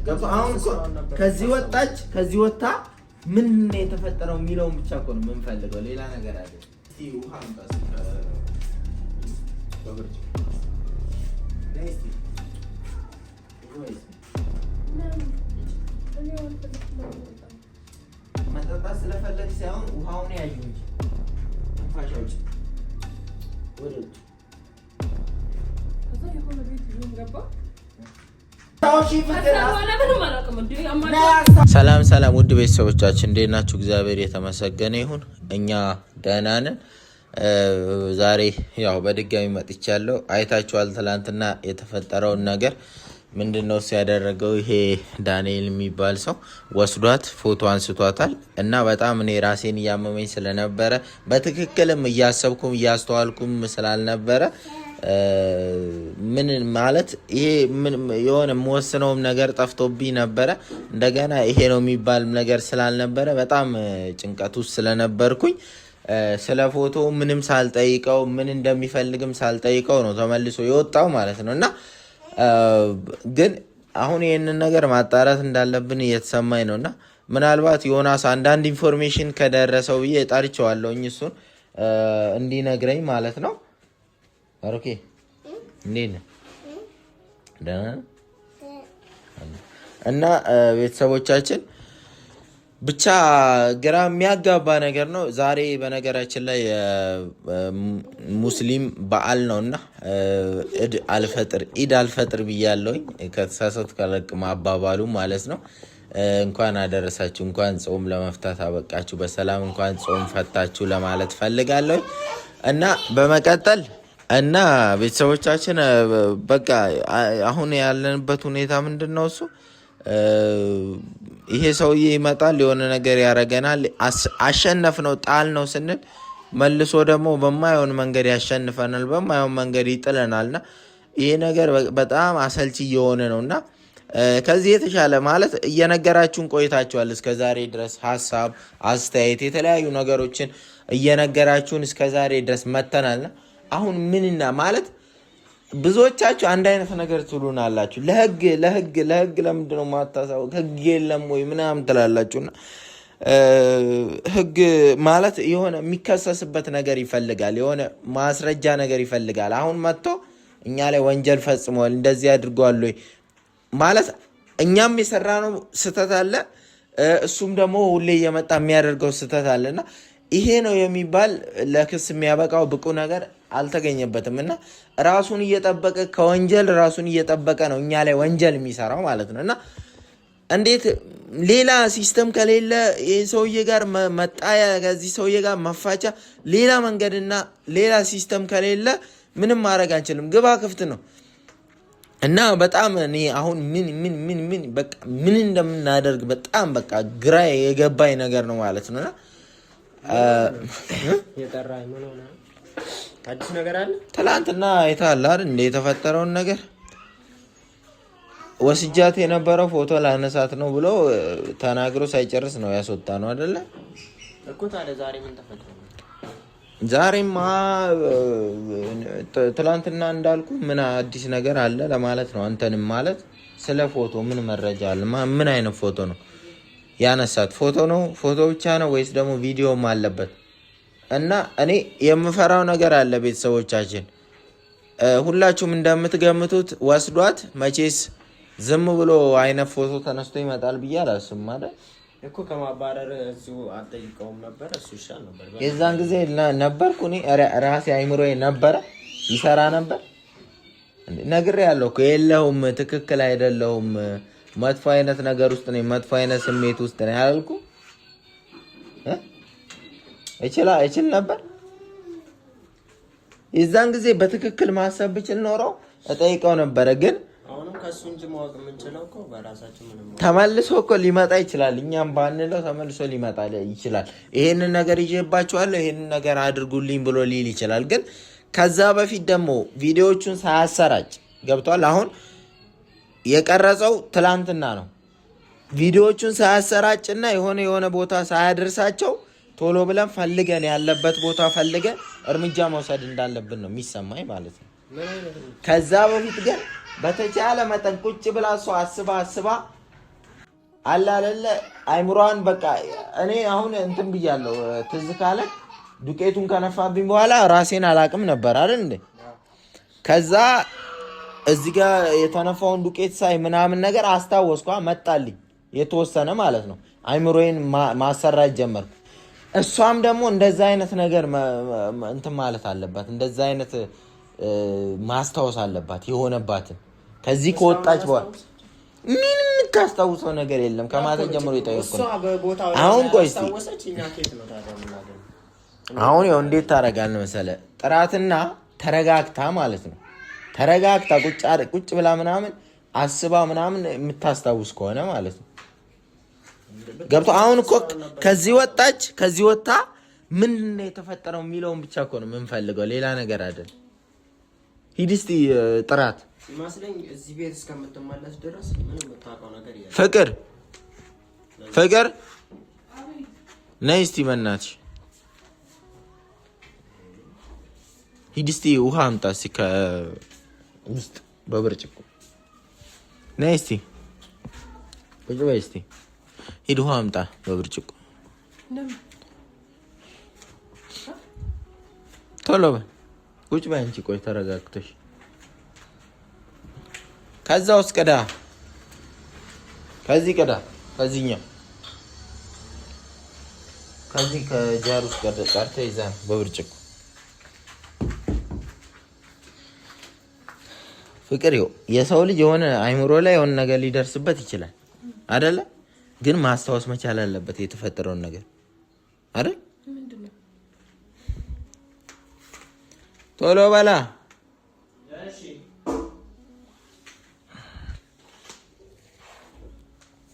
ገባ አሁን ከዚህ ወጣች ከዚህ ወጣ ምን የተፈጠረው የሚለውን ብቻ እኮ ነው የምንፈልገው ሌላ ነገር አለ እስቲ ውሃ እንጣስ በብርጭ ነይስቲ ወይስ መጠጣት ስለፈለግሽ ሳይሆን ውሃውን ያዩ እንጂ ፋሻውጭ ወደ ከዛ የሆነ ቤት ይሁን ገባ ሰላም ሰላም ውድ ቤተሰቦቻችን እንዴት ናችሁ? እግዚአብሔር የተመሰገነ ይሁን እኛ ደህና ነን። ዛሬ ያው በድጋሚ መጥቻለሁ። አይታችኋል ትላንትና የተፈጠረውን ነገር ምንድነው ያደረገው? ይሄ ዳንኤል የሚባል ሰው ወስዷት ፎቶ አንስቷታል እና በጣም እኔ ራሴን ያመመኝ ስለነበረ በትክክልም እያሰብኩም እያስተዋልኩም ስላልነበረ ምን ማለት ይሄ የሆነ መወስነውም ነገር ጠፍቶብኝ ነበረ። እንደገና ይሄ ነው የሚባል ነገር ስላልነበረ በጣም ጭንቀት ውስጥ ስለነበርኩኝ ስለ ፎቶ ምንም ሳልጠይቀው ምን እንደሚፈልግም ሳልጠይቀው ነው ተመልሶ የወጣው ማለት ነውና ግን አሁን ይሄንን ነገር ማጣራት እንዳለብን እየተሰማኝ ነውና ምናልባት ዮናስ አንዳንድ ኢንፎርሜሽን ከደረሰው ብዬ ጣርቸዋለሁኝ እሱን እንዲነግረኝ ማለት ነው። ኦኬ እንዴት ደህና እና ቤተሰቦቻችን ብቻ ግራ የሚያጋባ ነገር ነው። ዛሬ በነገራችን ላይ ሙስሊም በዓል ነውና ኢድ አልፈጥር ብያለሁኝ ከተሳሳትኩ ካለቅም አባባሉ ማለት ነው። እንኳን አደረሳችሁ እንኳን ጾም ለመፍታት አበቃችሁ በሰላም እንኳን ጾም ፈታችሁ ለማለት ፈልጋለሁ እና በመቀጠል እና ቤተሰቦቻችን በቃ አሁን ያለንበት ሁኔታ ምንድነው እሱ ይሄ ሰውዬ ይመጣል የሆነ ነገር ያረጋናል አሸነፍነው ጣልነው ስንል መልሶ ደግሞ በማይሆን መንገድ ያሸንፈናል በማይሆን መንገድ ይጥለናልና ይሄ ነገር በጣም አሰልቺ የሆነ ነውና ከዚህ የተሻለ ማለት እየነገራችሁን ቆይታችኋል እስከዛሬ ድረስ ሐሳብ አስተያየት የተለያዩ ነገሮችን እየነገራችሁን እስከዛሬ ድረስ መተናልና አሁን ምንና ማለት ብዙዎቻችሁ አንድ አይነት ነገር ትሉናላችሁ ለህግ ለምንድነው ማታሳው ህግ የለም ወይ ምናምን ትላላችሁና ህግ ማለት የሆነ የሚከሰስበት ነገር ይፈልጋል የሆነ ማስረጃ ነገር ይፈልጋል። አሁን መጥቶ እኛ ላይ ወንጀል ፈጽሟል እንደዚህ አድርጓል ወይ ማለት እኛም የሰራነው ስተት አለ እሱም ደግሞ ሁሌ እየመጣ የሚያደርገው ስተት አለና ይሄ ነው የሚባል ለክስ የሚያበቃው ብቁ ነገር አልተገኘበትም እና ራሱን እየጠበቀ ከወንጀል ራሱን እየጠበቀ ነው እኛ ላይ ወንጀል የሚሰራው ማለት ነውና እንዴት ሌላ ሲስተም ከሌለ ይሄ ሰውዬ ጋር መጣያ ከዚህ ሰውዬ ጋር መፋቻ ሌላ መንገድና ሌላ ሲስተም ከሌለ ምንም ማድረግ አንችልም። ግባ ክፍት ነው እና በጣም እኔ አሁን ምን በቃ ምን እንደምናደርግ በጣም በቃ ግራ የገባኝ ነገር ነው ማለት ነውና የጠራኝ ምን ሆነ? አዲስ ነገር አለ? ትላንትና አይተሃል አይደል እንደ የተፈጠረውን ነገር ወስጃት የነበረው ፎቶ ላነሳት ነው ብሎ ተናግሮ ሳይጨርስ ነው ያስወጣ ነው አይደለ እኮ። ታዲያ ዛሬ ምን ተፈጠረ? ዛሬማ ትላንትና እንዳልኩ ምን አዲስ ነገር አለ ለማለት ነው። አንተንም ማለት ስለ ፎቶ ምን መረጃ አለ? ምን አይነት ፎቶ ነው ያነሳት? ፎቶ ነው ፎቶ ብቻ ነው ወይስ ደግሞ ቪዲዮም አለበት? እና እኔ የምፈራው ነገር አለ ቤተሰቦቻችን ሁላችሁም እንደምትገምቱት ወስዷት መቼስ ዝም ብሎ አይነት ፎቶ ተነስቶ ይመጣል ብዬ አላስብም አይደል እኮ። ከማባረር እዚሁ አጠይቀውም ነበር እሱ ይሻል ነበር። የዛን ጊዜ ነበርኩ እኔ ራሴ አይምሮዬ ነበረ ይሰራ ነበር ነግሬያለሁ እኮ የለሁም ትክክል አይደለሁም መጥፎ አይነት ነገር ውስጥ ነኝ መጥፎ አይነት ስሜት ውስጥ ነኝ አላልኩ እችል ነበር የዛን ጊዜ በትክክል ማሰብ ብችል ኖሮ እጠይቀው ነበር። ግን አሁንም ከሱ እንጂ ማወቅ የምንችለው እኮ በራሳችን ምንም ተመልሶ እኮ ሊመጣ ይችላል እኛም ባንለው ተመልሶ ሊመጣ ይችላል። ይሄንን ነገር ይዤባችኋለሁ ይሄንን ነገር አድርጉልኝ ብሎ ሊል ይችላል። ግን ከዛ በፊት ደግሞ ቪዲዮዎቹን ሳያሰራጭ ገብቷል። አሁን የቀረጸው ትላንትና ነው። ቪዲዮዎቹን ሳያሰራጭና የሆነ ቦታ ሳያደርሳቸው ቶሎ ብለን ፈልገን ያለበት ቦታ ፈልገን እርምጃ መውሰድ እንዳለብን ነው የሚሰማኝ ማለት ነው። ከዛ በፊት ግን በተቻለ መጠን ቁጭ ብላ እሷ አስባ አለ አይደለ አይምሯን በቃ እኔ አሁን እንትን ብያለሁ። ትዝ ካለ ዱቄቱን ከነፋብኝ በኋላ ራሴን አላቅም ነበር አይደል እንዴ? ከዛ እዚህ ጋር የተነፋውን ዱቄት ሳይ ምናምን ነገር አስታወስኳ፣ መጣልኝ የተወሰነ ማለት ነው። አይምሮዬን ማሰራት ጀመርኩ። እሷም ደግሞ እንደዛ አይነት ነገር እንትን ማለት አለባት፣ እንደዛ አይነት ማስታወስ አለባት የሆነባትን። ከዚህ ከወጣች በኋላ ምንም የምታስታውሰው ነገር የለም። ከማታ ጀምሮ የጠየቅኩ ነው። አሁን ቆይ እስኪ አሁን ያው እንዴት ታደርጋለህ መሰለህ? ጥራትና ተረጋግታ ማለት ነው። ተረጋግታ ቁጭ ብላ ምናምን አስባ ምናምን የምታስታውስ ከሆነ ማለት ነው። ገብቶ አሁን እኮ ከዚህ ወጣች፣ ከዚህ ወጣ ምንድን ነው የተፈጠረው የሚለውን ብቻ እኮ ነው የምንፈልገው፣ ሌላ ነገር አይደል። ሂድ እስኪ ጥራት ይመስለኝ እዚህ ቤት እስከምትመለስ ድረስ ምንም የምታውቀው ነገር የለም። ፍቅር ነይ እስኪ በእናትሽ ሂድ እስኪ ውሃ አምጣ እስኪ ከውስጥ በብርጭቆ ነይ እስኪ ቁጭ በይ እስኪ ሂድ ውሃ አምጣ በብርጭቆ ቶሎ በይ ቁጭ በይ አንቺ ቆይ ተረጋግተሽ ከዛ ውስጥ ቅዳ ከዚህ ቅዳ ከዚህኛው ከዚህ ከጃር ውስጥ ቀድተህ ይዘህ በብርጭቆ ፍቅር ይኸው የሰው ልጅ የሆነ አይምሮ ላይ የሆነ ነገር ሊደርስበት ይችላል አይደለ? ግን ማስታወስ መቻል አለበት የተፈጠረውን ነገር አይደል? ቶሎ በላ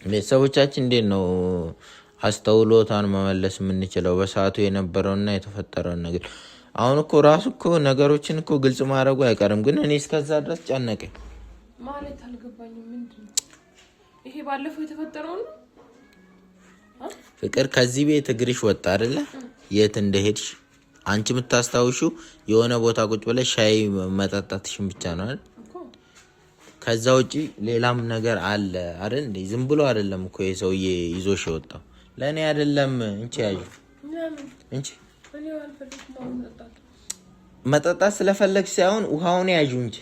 ቤተሰቦቻችን እንዴት ነው አስተውሎታን መመለስ የምንችለው በሰዓቱ የነበረውና የተፈጠረውን ነገር? አሁን እኮ ራሱ እኮ ነገሮችን እኮ ግልጽ ማድረጉ አይቀርም፣ ግን እኔ እስከዛ ድረስ ጨነቀኝ ማለት አልገባኝም። ምንድነው ይሄ? ባለፈው የተፈጠረው ነው ፍቅር። ከዚህ ቤት እግርሽ ወጣ አይደለ? የት እንደሄድሽ አንቺ የምታስታውሺው የሆነ ቦታ ቁጭ ብለሽ ሻይ መጠጣትሽን ብቻ ነው አይደል? ከዛ ውጪ ሌላም ነገር አለ አይደል እንዴ? ዝም ብሎ አይደለም እኮ የሰውዬ ይዞሽ የወጣው። ለእኔ አይደለም እንቺ ያዩ እንቺ መጠጣት ስለፈለግሽ ሳይሆን ውሃውን ያዡ እንጂ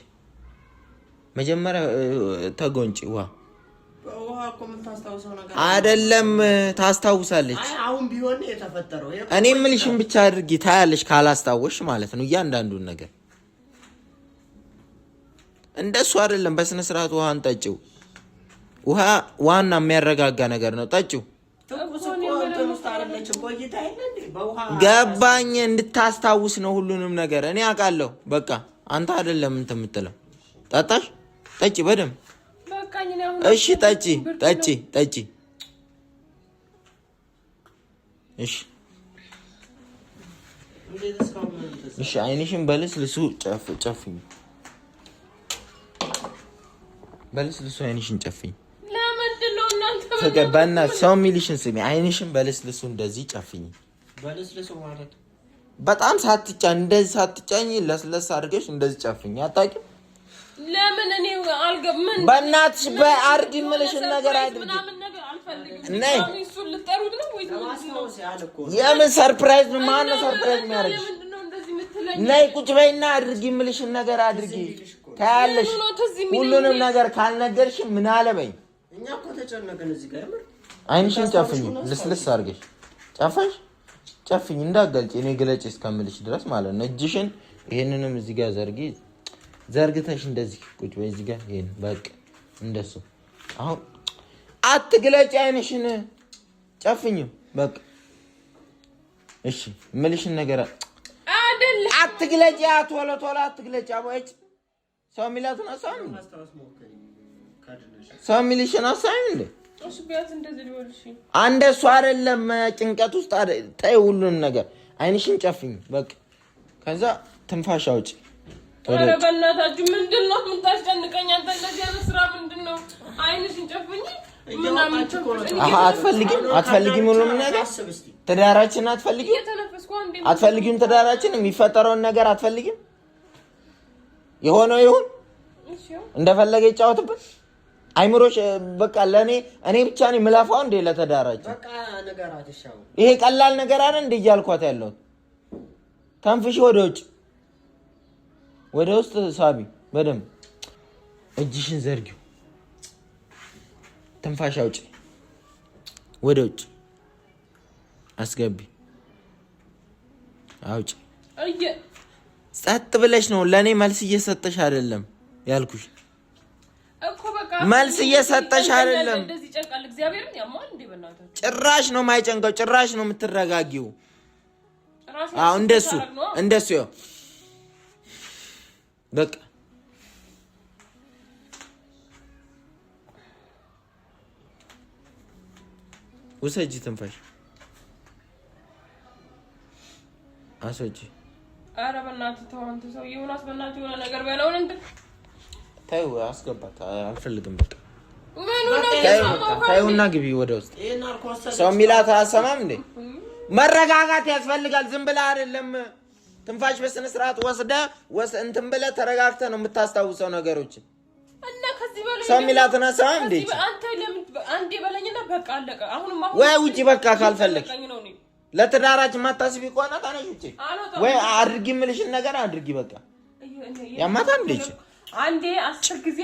መጀመሪያ ተጎንጪ። ውሃ አይደለም ታስታውሳለች። አሁን ቢሆን የተፈጠረው እኔ የምልሽን ብቻ አድርጊ ታያለሽ፣ ካላስታወሽ ማለት ነው እያንዳንዱን ነገር። እንደሱ አይደለም፣ በስነ ስርዓት ውሃን ጠጪው። ውሃ ዋና የሚያረጋጋ ነገር ነው፣ ጠጪው። ገባኝ፣ እንድታስታውስ ነው ሁሉንም ነገር። እኔ አውቃለሁ። በቃ አንተ አይደለም እንትን የምትለው። ጠጣሽ? ጠጪ በደምብ። እሺ ጠጪ ጠጪ ጠጪ። እሺ እሺ። አይንሽን በልስልሱ ጨፍኝ፣ በልስልሱ አይንሽን ጨፍኝ። ፍቅር በእናትሽ ሰው የሚልሽን ስሚ። አይንሽን በልስልሱ እንደዚህ ጨፍኝ። በልስልሱ ማለት በጣም ሳትጫኝ፣ እንደዚህ ሳትጫኝ ለስለስ አድርገሽ እንደዚህ ጨፍኝ። አታውቂም? ለምን እኔ አልገምን በእናትሽ በአርዲ ምልሽን ነገር አድርጊ። ነይ የምን ሰርፕራይዝ? ማነው ሰርፕራይዝ የሚያደርግሽ? ነይ ቁጭ በይና አድርጊ ምልሽን ነገር አድርጊ። ታያለሽ። ሁሉንም ነገር ካልነገርሽ ምን አለ በይ። እኛ እኮ ተጨነቀን እዚህ ጋር። አይንሽን ጨፍኝ፣ ልስልስ አድርገሽ ጨፈሽ ጨፍኝ። እንዳትገልጪ እኔ ግለጪ እስከምልሽ ድረስ ማለት ነው። እጅሽን ይሄንንም እዚህ ጋር ዘርግተሽ እንደዚህ ቁጭ በይ እዚህ ጋር። ይሄን በቃ እንደሱ። አሁን አትግለጪ፣ አይንሽን ጨፍኝ በቃ። እሺ ምልሽን ነገር አይደል? አትግለጪ፣ ቶሎ ቶሎ አትግለጪ። አቦች ሰው ሚላቱን አሳም ሰው ሚልሽን አሳም እንዴ? እሱ ቢያት እንደዚህ ሊወልሽ አንደሱ አይደለም። ጭንቀት ውስጥ ታይ ሁሉን ነገር። አይንሽን ጨፍኝ በቃ። ከዛ ትንፋሽ አውጪ። ኧረ በእናታችሁ ምንድን ነው የምታስጨንቀኝ? አንተ እንደዚህ አይነት ስራ ምንድን ነው? አይንሽን ጨፍኝ ምናምን አትፈልጊም? ሁሉም ነገር ትዳራችን አትፈልጊም? ትዳራችን የሚፈጠረውን ነገር አትፈልጊም? የሆነው ይሁን እንደፈለገ ይጫወትብን። አይምሮሽ በቃ ለኔ እኔ ብቻ ነኝ የምላፋው እንደ ለተዳራችሁ በቃ ነገራት ይሻው ይሄ ቀላል ነገር አይደል እንደ እያልኳት ያለው ተንፍሽ ወደ ውስጥ ሳቢ በደንብ እጅሽን ዘርጊው ትንፋሽ አውጪ ወደ ውጭ አስገቢ አውጪ ጸጥ ብለሽ ነው ለኔ መልስ እየሰጠሽ አይደለም ያልኩሽ እኮ በቃ መልስ እየሰጠሽ አይደለም እንደዚህ ጨንቃል እግዚአብሔርን ያማል እንዴ በእናትህ ጭራሽ ነው ማይጨንቀው ጭራሽ ነው የምትረጋጊው አዎ እንደሱ ያው በቃ ውሰጂ ትንፋሽ አስወጪ ኧረ በእናትህ ተው አንተ ሰው ዮናስ በእናትህ የሆነ ነገር በለውን እንትን ተይው አስገባት አልፈልግም በቃ ምን ነው ተይውና ግቢ ወደ ውስጥ ሰው ሚላት አሰማም እንዴ መረጋጋት ያስፈልጋል ዝም ብለህ አይደለም ትንፋሽ በስነ ስርዓት ወስደ እንትን ብለህ ተረጋግተህ ነው የምታስታውሰው ነገሮችን እና ከዚህ በላይ ሰው ሚላትና ሰማም እንዴ አንተ ለምን አንዴ በለኝና በቃ አለቀ አሁንም ወይ ውጪ በቃ ካልፈለግሽ ለተዳራች ማታስቢ ቆና ታነሽ ውጪ ወይ አድርጊ ምልሽን ነገር አድርጊ በቃ ያማታ እንዴ አንዴ 10 ጊዜ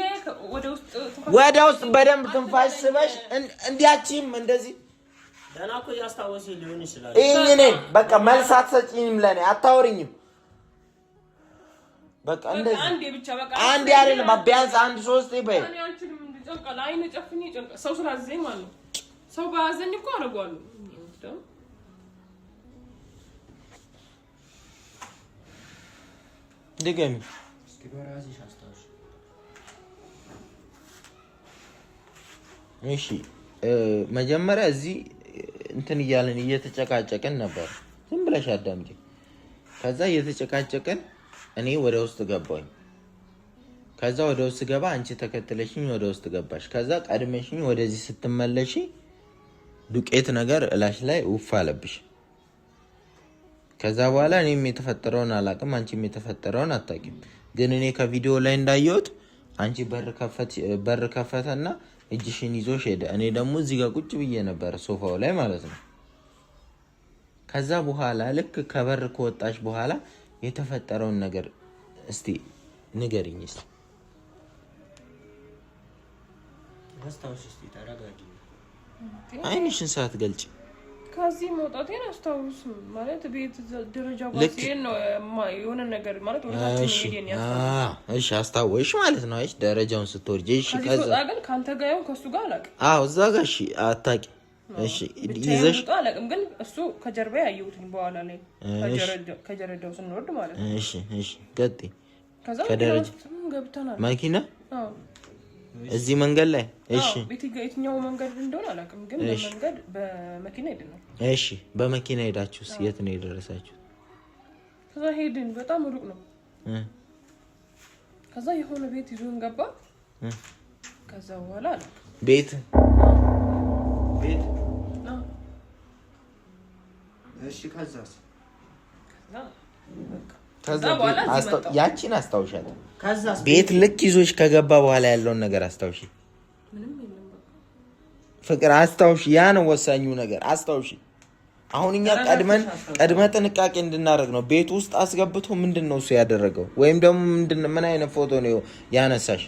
ወደ ውስጥ በደንብ ትንፋሽ ስበሽ እንዲያቺም እንደዚህ ደህና እኮ ያስታወሰኝ ሊሆን ይችላል እኔ በቃ መልስ አትሰጪኝም ለኔ አታወሪኝም በቃ እንደዚህ አንዴ ብቻ በቃ አንዴ አይደለም ቢያንስ 1-3 ይበይ እኔ አንቺንም እንድጨንቀል አይነ ጨፍኝ ጨንቀ ሰው ስላዘኝ ማለት ነው ሰው ባዘኝ እኮ አረጋለሁ ድገሚ እስኪ በራስሽ አስታውሽ እሺ መጀመሪያ እዚህ እንትን እያልን እየተጨቃጨቅን ነበር ዝም ብለሽ አዳምጪ ከዛ እየተጨቃጨቅን እኔ ወደ ውስጥ ገባኝ ከዛ ወደ ውስጥ ገባ አንቺ ተከትለሽኝ ወደ ውስጥ ገባሽ ከዛ ቀድመሽኝ ወደዚህ ስትመለሺ ዱቄት ነገር እላሽ ላይ ውፍ አለብሽ ከዛ በኋላ እኔም የተፈጠረውን አላቅም አንቺም የተፈጠረውን አታቂም ግን እኔ ከቪዲዮ ላይ እንዳየሁት አንቺ በር ከፈተና እጅሽን ይዞሽ ሄደ እኔ ደግሞ እዚህ ጋር ቁጭ ብዬ ነበር ሶፋው ላይ ማለት ነው ከዛ በኋላ ልክ ከበር ከወጣሽ በኋላ የተፈጠረውን ነገር እስቲ ንገሪኝ እስቲ አስታውሽ እስቲ ተረጋጊ አይንሽን ሰዓት ገልጭ ከዚህ መውጣቴን አስታውስ ማለት ቤት ደረጃው ጋር ነው የሆነ ነገር ማለት እሺ አስታውሽ ማለት ነው እሺ ደረጃውን ስትወርጂ እሺ ከዛ ግን ካንተ ጋር ያው ከሱ ጋር አላቅ እዛ ጋር እሺ አታቂ እሺ ይዘሽ አላቅም ግን እሱ ከጀርባ ያየሁትኝ በኋላ ላይ ከጀረዳው ስንወርድ ማለት ነው እሺ ገጥ ከዛ ከደረጃ ገብተናል መኪና እዚህ መንገድ ላይ እሺ የትኛው መንገድ እንደሆነ አላውቅም ግን መንገድ በመኪና ሄድን እሺ በመኪና ሄዳችሁስ የት ነው የደረሳችሁ ከዛ ሄድን በጣም ሩቅ ነው ከዛ የሆነ ቤት ይዞን ገባ ከዛ በኋላ አላውቅም ቤት እሺ ከዛስ ከዛ ያቺን አስታውሻት ቤት ልክ ይዞሽ ከገባ በኋላ ያለውን ነገር አስታውሺ ምንም የለም ፍቅር አስታውሺ ያ ነው ወሳኙ ነገር አስታውሺ አሁን እኛ ቀድመ ጥንቃቄ እንድናደርግ ነው ቤት ውስጥ አስገብቶ ምንድነው እሱ ያደረገው ወይም ደግሞ ምን አይነት ፎቶ ነው ያነሳሽ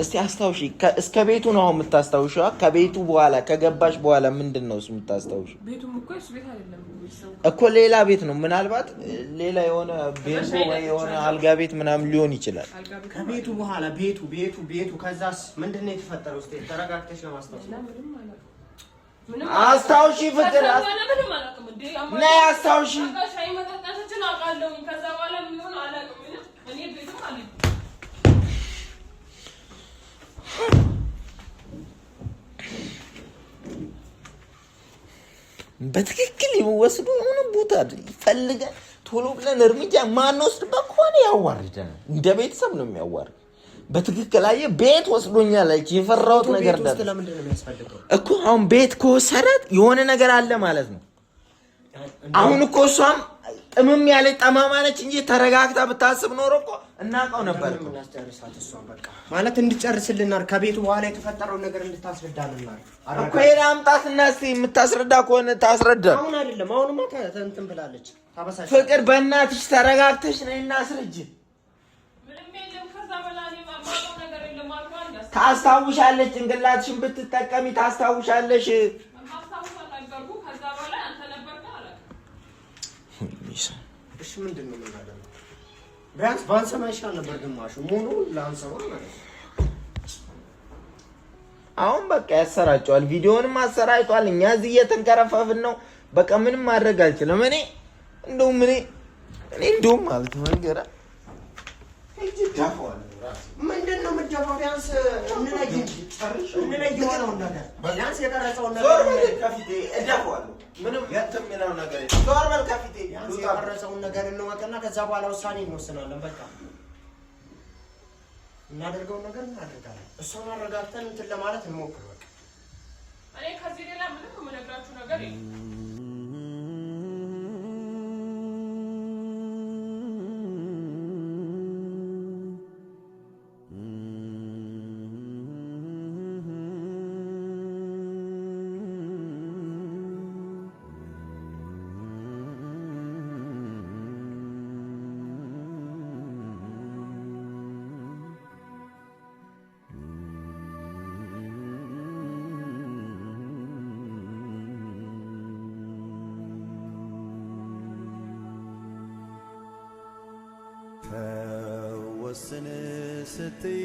እስቲ አስታውሺ እስከ ቤቱ ነው የምታስታውሺው ከቤቱ በኋላ ከገባሽ በኋላ ምንድነው እሱ የምታስታውሺው ቤቱም እኮ እሱ ቤት አይደለም እኮ ሌላ ቤት ነው ምናልባት ሌላ የሆነ ቤት ወይ የሆነ አልጋ ቤት ምናምን ሊሆን ይችላል ከቤቱ በኋላ ቤቱ ከዛስ ምንድነው የተፈጠረው እስቲ ተረጋግተሽ ነው ማስታወስ አስታውሺ ፍቅር ነይ አስታውሺ ሻይ መጠጣታችን አውቃለሁ ከዛ በኋላ ምን አላውቅም እኔ ቤቱ አለ በትክክል ይወስዱ የሆነ ቦታ ይፈልገን ቶሎ ብለን እርምጃ ማንወስድበት ከሆነ ያዋርደናል እንደ ቤተሰብ ነው የሚያዋርድ በትክክል አየ ቤት ወስዶኛል የፈራሁት ነገር ደስ ለምንድን ነው የሚያስፈልገው እኮ አሁን ቤት ከወሰደት የሆነ ነገር አለ ማለት ነው አሁን እኮ እሷም ጥምም ያለች ጠማማ ነች እንጂ ተረጋግታ ብታስብ ኖሮ እኮ እናውቀው ነበር እኮ። እናስጨርሳት እሷን በቃ ማለት እንድጨርስልናል ከቤቱ በኋላ የተፈጠረውን ነገር እንድታስረዳልናል እኮ። ሄዳ አምጣትና እስኪ የምታስረዳ ከሆነ ታስረዳ። አሁን አይደለም አሁንማ እንትን ብላለች። ፍቅር በእናትሽ ተረጋግተሽ ነይና አስረጅ። ታስታውሻለሽ፣ ጭንቅላትሽን ብትጠቀሚ ታስታውሻለሽ። እሺ ምንድን ነው የምናደርገው? ቢያንስ ባንሰማ ይሻል ነበር። ግማሹ ሙሉ ላንሰማ ማለት ነው። አሁን በቃ ያሰራጨዋል፣ ቪዲዮንም አሰራጭቷል። እኛ እዚህ እየተንከረፈፍን ነው። በቃ ምንም ማድረግ አልችልም። እኔ እንደውም ማለት ነው ነገራ እጅ ዳፋዋል። ምንድን ነው የምትደፋው? ቢያንስ እንለይ የሆነውን ነገር ቢያንስ የቀረጸውን ነገር ዞር በል ከፊቴ እደፋዋለሁ። ምንም የትም የሚለው ነገር የለም። ዞር በል ከፊቴ። ቢያንስ የቀረጸውን ነገር እንወቅና ከዛ በኋላ ውሳኔ እንወስናለን። በቃ እናደርገውን ነገር እናደርጋለን። እሷን አረጋግተን እንትን ለማለት እንሞክር። በቃ እኔ ከዚህ ሌላ ምንም የምነግራችሁ ነገር የለም። ፈወስን ስትይ